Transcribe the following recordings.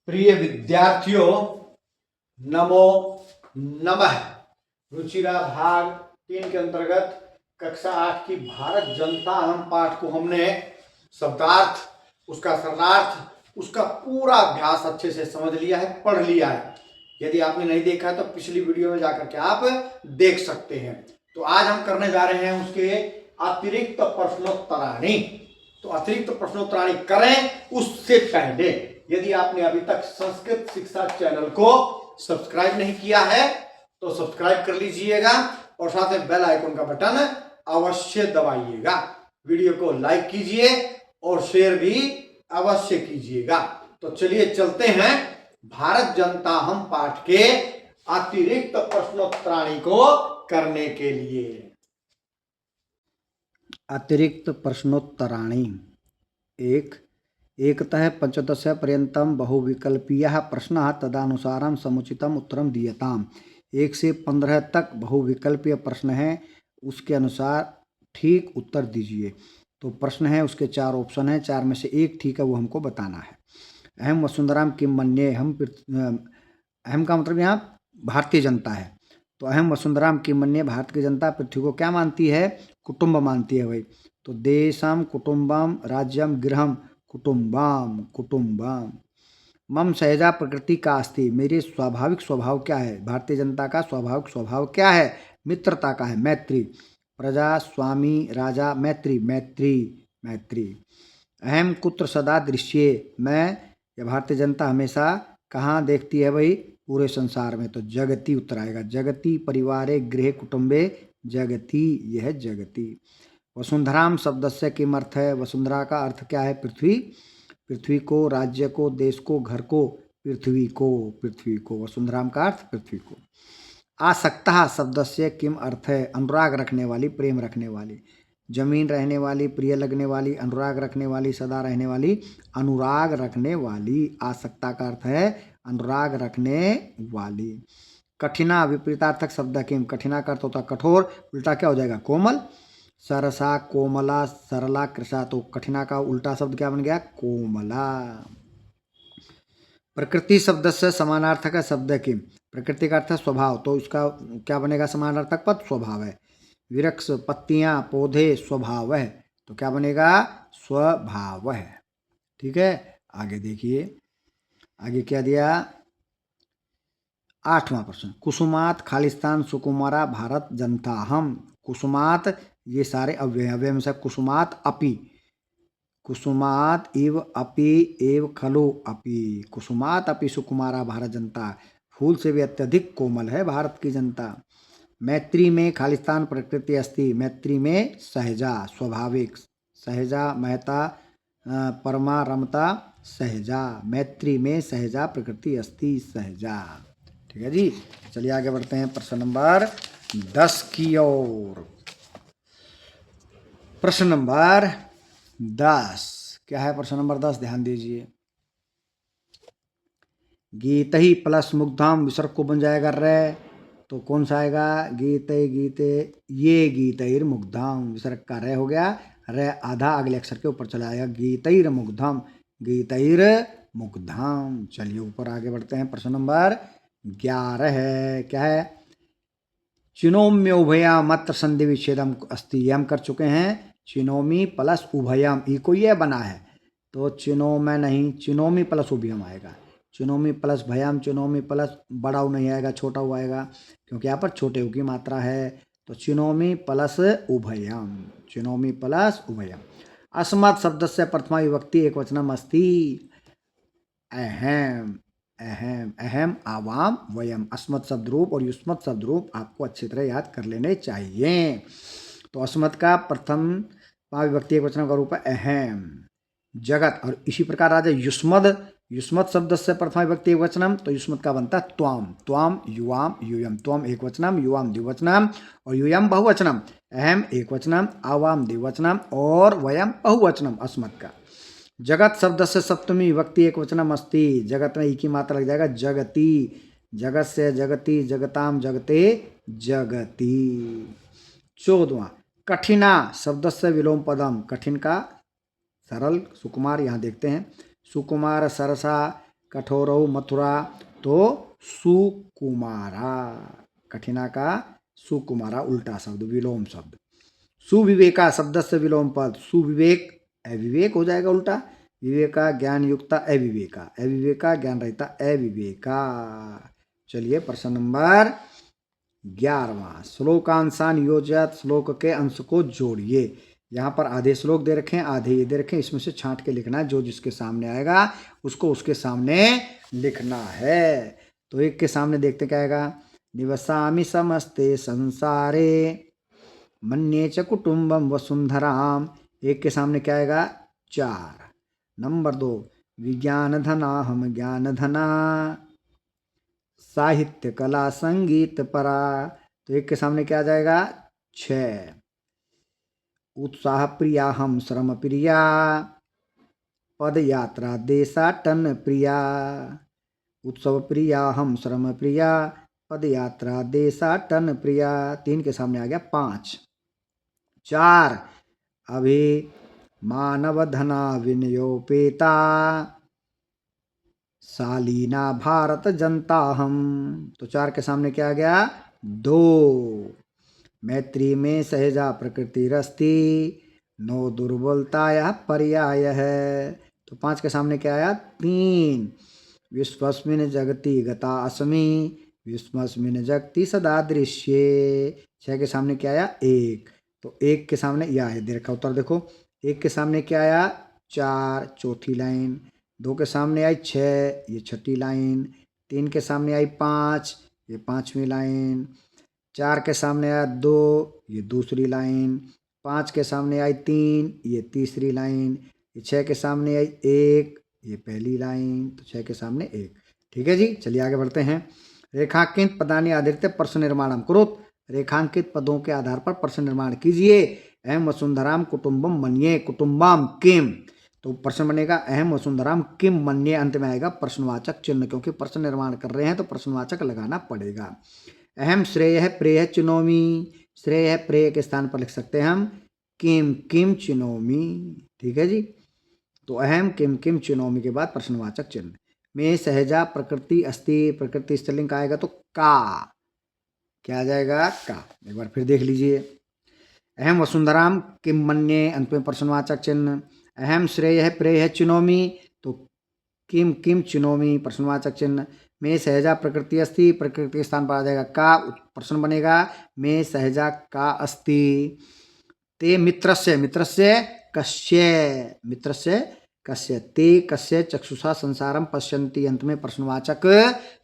प्रिय विद्यार्थियों, नमो नमः। रुचिरा भाग 3 के अंतर्गत कक्षा 8 की भारत जनता अहम पाठ को हमने शब्दार्थ, उसका शरणार्थ, उसका पूरा अभ्यास अच्छे से समझ लिया है, पढ़ लिया है। यदि आपने नहीं देखा है तो पिछली वीडियो में जाकर के आप देख सकते हैं। तो आज हम करने जा रहे हैं उसके अतिरिक्त प्रश्नोत्तराणी। तो अतिरिक्त प्रश्नोत्तराणी करें उससे पहले यदि आपने अभी तक संस्कृत शिक्षा चैनल को सब्सक्राइब नहीं किया है तो सब्सक्राइब कर लीजिएगा और साथ में बेल आइकन का बटन अवश्य दबाइएगा। वीडियो को लाइक कीजिए और शेयर भी अवश्य कीजिएगा। तो चलिए चलते हैं भारत जनता हम पाठ के अतिरिक्त प्रश्नोत्तराणी को करने के लिए। अतिरिक्त प्रश्नोत्तराणि एकतः पंचदश पर्यन्तं बहुविकल्पीयः प्रश्नः तदनुसारं समुचितम उत्तरम दीयताम्। 1 से 15 तक बहुविकल्पीय प्रश्न है, उसके अनुसार ठीक उत्तर दीजिए। तो प्रश्न है, उसके 4 ऑप्शन हैं, 4 में से एक ठीक है, वो हमको बताना है। अहम वसुंधराम किम मन्ये, अहम का मतलब यहाँ भारतीय जनता है। तो अहम वसुंधराम किम मन्ये, भारत की जनता पृथ्वी को क्या मानती है? कुटुंब मानती है भाई। तो देशम कुटुंबम राज्यम गृहम कुटुंबम कुटुंबम। मम सहजा प्रकृति का अस्ति, मेरी स्वाभाविक स्वभाव क्या है? भारतीय जनता का स्वाभाविक स्वभाव क्या है? मित्रता का है, मैत्री। प्रजा स्वामी राजा मैत्री मैत्री मैत्री। अहम कुत्र सदा दृश्ये, मैं या भारतीय जनता हमेशा कहाँ देखती है भाई? पूरे संसार में। तो जगती उत्तर आएगा। जगती परिवारे गृहे कुटुंबे जगती, यह जगती। वसुंधराम शब्द से किम अर्थ है? वसुंधरा का अर्थ क्या है? पृथ्वी। पृथ्वी को, राज्य को, देश को, घर को, पृथ्वी को, पृथ्वी को। वसुंधराम का अर्थ पृथ्वी को। आसक्ता शब्द से किम अर्थ है? अनुराग रखने वाली, प्रेम रखने वाली। जमीन रहने वाली, प्रिय लगने वाली, अनुराग रखने वाली, सदा रहने वाली, अनुराग रखने वाली। आसक्ता का अर्थ है अनुराग रखने वाली। कठिना विपरीतार्थक शब्द किम? कठिना का अर्थ होता है कठोर, उल्टा क्या हो जाएगा? कोमल। सरसा, कोमला, सरला, कृषा। तो कठिना का उल्टा शब्द क्या बन गया? कोमला। प्रकृति शब्द से समानार्थक शब्द किम? प्रकृति का अर्थ है स्वभाव, तो इसका क्या बनेगा? समानार्थक पद स्वभाव है। वृक्ष, पत्तियां, पौधे, स्वभाव है, तो क्या बनेगा? स्वभाव है। ठीक है, आगे देखिए, आगे क्या दिया? 8वां प्रश्न, कुसुमात खालिस्तान सुकुमारा भारत जनता हम। कुसुमात, ये सारे अव्यय, अव्यय में से कुसुमात अपि, कुसुमात इव अपि एव खलु अपि। कुसुमात अपि सुकुमारा भारत जनता, फूल से भी अत्यधिक कोमल है भारत की जनता। मैत्री में खालिस्तान प्रकृति अस्ति, मैत्री में सहजा स्वाभाविक, सहजा महता परमा रमता सहजा, मैत्री में सहजा प्रकृति अस्ति सहजा। ठीक है जी, चलिए आगे बढ़ते हैं प्रश्न नंबर 10 की ओर। प्रश्न नंबर 10 क्या है? प्रश्न नंबर 10 ध्यान दीजिए। गीत ही प्लस मुग्धाम विसर्ग को बन जाएगा रे, तो कौन सा आएगा? गीते गीते, ये गीतैर मुग्धाम, विसर्ग का रे हो गया, रे आधा अगले अक्षर के ऊपर चला आएगा। गीतैर मुग्धाम, गीतैर मुग्धाम। चलिए ऊपर आगे बढ़ते हैं। प्रश्न नंबर 11 है, क्या है? चिनोम्य उभयाम मत्र संधि विच्छेदम अस्ति, ये हम कर चुके हैं। चिनोमी प्लस उभयम, ई को ये बना है, तो चिनो में नहीं, चिनोमी प्लस उभयम आएगा। चिनोमी प्लस भयाम, चिनोमी प्लस बड़ा ऊ नहीं आएगा, छोटा ऊ आएगा, क्योंकि यहाँ पर छोटे ऊ की मात्रा है। तो चिनोमी प्लस उभयम, चिनोमी प्लस उभयम। अस्मत् शब्द से प्रथमा विभक्ति एक वचनम अस्ति। अहम, अहम, अहम, आवाम, वयम। अस्मत् शब्द रूप और युष्मत् शब्द रूप आपको अच्छी तरह याद कर लेने चाहिए। तो अस्मत् का प्रथम विभक्ति एक वचन का रूप है अहम, जगत। और इसी प्रकार आ जाए युष्मद, युष्मत् शब्द से प्रथमा विभक्ति एक वचनम, तो युष्मत् का बनता है त्वाम, त्वाम, युवाम, यूयम। त्वम एक वचनम, युवाम द्विवचनम और यूयम बहुवचनम। अहम एक वचनम, आवाम द्विवचनम और वयम बहुवचनम अस्मत् का। जगत शब्द से सप्तमी विभक्ति एक वचनम अस्ति, जगत में ई की मात्रा लग जाएगा जगती, जगत से जगती, जगताम जगते जगती। 14वां, कठिना शब्द से विलोम पदम, कठिन का सरल सुकुमार, यहाँ देखते हैं। सुकुमार सरसा, कठोरौ मथुरा, तो सुकुमारा। कठिना का सुकुमारा उल्टा शब्द, विलोम शब्द। सुविवेका शब्द से विलोम पद, सुविवेक अविवेक हो जाएगा उल्टा। विवेका ज्ञान युक्ता अविवेका, अविवेका ज्ञान रहता अविवेका। चलिए प्रश्न नंबर 11वां, श्लोकांशान योजयत, श्लोक के अंश को जोड़िए। यहाँ पर आधे श्लोक दे रखे हैं, आधे ये दे रखे हैं, इसमें से छांट के लिखना है, जो जिसके सामने आएगा उसको उसके सामने लिखना है। तो एक के सामने देखते क्या आएगा, निवसामि समस्ते संसारे मन्ये च कुटुम्बम वसुंधराम। एक के सामने क्या आएगा, 4। नंबर 2, विज्ञान धना हम ज्ञान धना साहित्य कला संगीत परा। तो एक के सामने क्या आ जाएगा, 6। उत्साह प्रिया हम श्रम प्रिया पद यात्रा देशाटन प्रिया। उत्सव प्रिया हम श्रम प्रिया पद यात्रा देशाटन प्रिया। 3 के सामने आ गया 5। 4, अभी मानव धना विनियोपेता शालीना भारत जनता हम। तो 4 के सामने क्या आ गया, 2। मैत्री में सहजा प्रकृति रस्ती नो दुर्बलताया पर्याय है। तो 5 के सामने क्या आया, 3। विश्वस्मिन जगति गता अस्मि विश्वस्मिन जगति सदा दृश्ये। 6 के सामने क्या आया, 1। तो 1 के सामने यह है, दे रखा उत्तर देखो। 1 के सामने क्या आया, 4, चौथी लाइन। 2 के सामने आई 6, ये छठी लाइन। 3 के सामने आई 5, ये 5वीं लाइन। 4 के सामने आया 2, ये दूसरी लाइन। 5 के सामने आई 3, ये तीसरी लाइन। 6 के सामने आई 1, ये पहली लाइन। तो 6 के सामने 1। ठीक है जी, चलिए आगे बढ़ते हैं। रेखांकित पदानि आधारित प्रश्न निर्माणम कुरुत। रेखांकित पदों के आधार पर प्रश्न निर्माण कीजिए। अहम वसुंधराम कुटुंबम मन्ये कुटुंबम किम। तो प्रश्न बनेगा अहम वसुंधराम किम मन्ये, अंत में आएगा प्रश्नवाचक चिन्ह, क्योंकि प्रश्न निर्माण कर रहे हैं तो प्रश्नवाचक लगाना पड़ेगा। अहम श्रेय प्रेय चिनोमी, श्रेय प्रेय के स्थान पर लिख सकते हैं हम किम किम चिनोमी। ठीक है जी, तो अहम किम किम चिनोमी के बाद प्रश्नवाचक चिन्ह। में सहजा प्रकृति अस्ति, प्रकृति स्त्रीलिंग का आएगा तो का, क्या आ जाएगा, का। एक बार फिर देख लीजिए। अहम वसुंधराम किम मन्ये, अंत में प्रश्नवाचक चिन्ह। अहम श्रेय प्रेय चिनोमी, तो किम किम चिनोमी प्रश्नवाचक चिन्ह। में सहजा प्रकृति अस्ति, प्रकृति के स्थान पर आ जाएगा का, प्रश्न बनेगा में सहजा का अस्ति। ते मित्रस्य, मित्रस्य कस्य, मित्रस्य कस्य। ते कस्य चक्षुषा संसारम पश्यन्ति, अंत में प्रश्नवाचक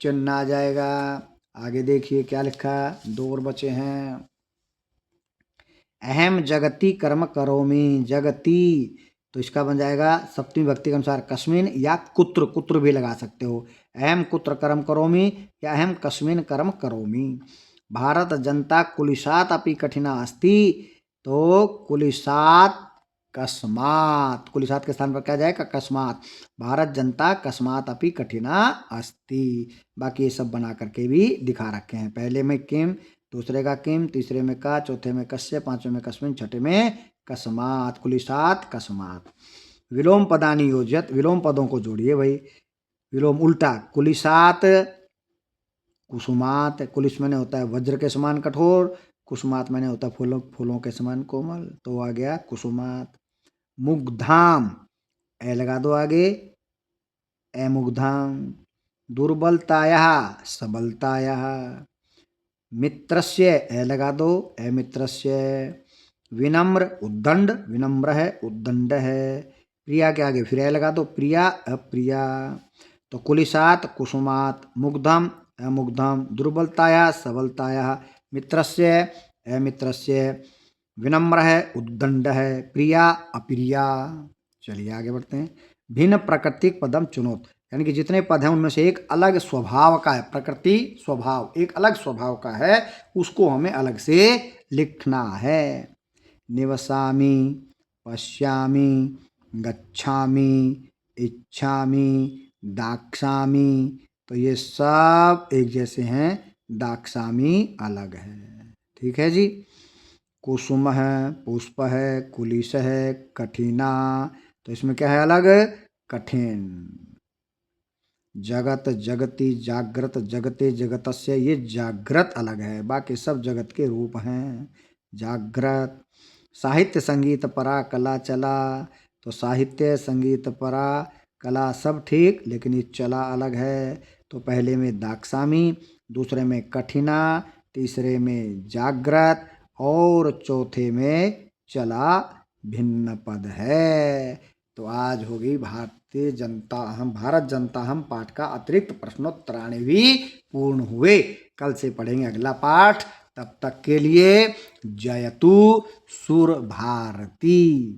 चिन्ह आ जाएगा। आगे देखिए क्या लिखा, 2 और बचे हैं। अहम जगति कर्म करोमि, जगति तो इसका बन जाएगा सप्तमी विभक्ति के अनुसार कस्मिन या कुत्र, कुत्र भी लगा सकते हो। अहम कुत्र कर्म करोमि या अहम कस्मिन कर्म करोमि। भारत जनता कुलिशात अपि कठिना अस्ति, तो कुलिशात कस्मात, कुलिशात के स्थान पर क्या जाएगा, कस्मात। भारत जनता कस्मात अपि कठिना अस्ति। बाकी ये सब बना करके भी दिखा रखे हैं। पहले में किम, दूसरे का किम, तीसरे में का, चौथे में कस्य, पांचवें में कस्मिन, छठे में कस्मात, कुलिशात कस्मात। विलोम पदानि योजयत, विलोम पदों को जोड़िए भाई। विलोम उल्टा, कुलिशात कुसुमात। कुलिश मैंने होता है वज्र के समान कठोर, कुसुमात मैंने होता है फूलों फूलों के समान कोमल, तो आ गया कुसुमात। मुग्धाम, ए लगा दो आगे, ए मुग्धाम। दुर्बलताया सबलताया। मित्रस्य, ए लगा दो, ए मित्रस्य। विनम्र उद्दंड, विनम्र है उद्दंड है। प्रिया के आगे फिर ए लगा दो, प्रिया अप्रिया। तो कुलिशात कुसुमात, मुग्धम अमुग्धम, दुर्बलताया सबलताया, मित्रस्य अमित्रस्य, विनम्र है उद्दंड है, प्रिया अप्रिया। चलिए आगे बढ़ते हैं। भिन्न प्राकृतिक पदम चुनोत, यानी कि जितने पद हैं उनमें से एक अलग स्वभाव का है, प्रकृति स्वभाव एक अलग स्वभाव का है, उसको हमें अलग से लिखना है। निवसामि, पश्यामि, गच्छामि, इच्छामि, दाक्षामि, तो ये सब एक जैसे हैं, दाक्षामि अलग है। ठीक है जी। कुसुम है, पुष्प है, कुलिश है, कठिना, तो इसमें क्या है अलग, कठिन। जगत, जगति, जागृत, जगते, जगतस्य, ये जागृत अलग है, बाकी सब जगत के रूप हैं। जागृत। साहित्य, संगीत, परा, कला, चला, तो साहित्य, संगीत, परा, कला सब ठीक, लेकिन ये चला अलग है। तो पहले में दाक्षामी, दूसरे में कठिना, तीसरे में जागृत और चौथे में चला भिन्न पद है। तो आज होगी भारत जनता हम पाठ का अतिरिक्त प्रश्नोत्तराणी भी पूर्ण हुए। कल से पढ़ेंगे अगला पाठ। तब तक के लिए जयतु सुर भारती।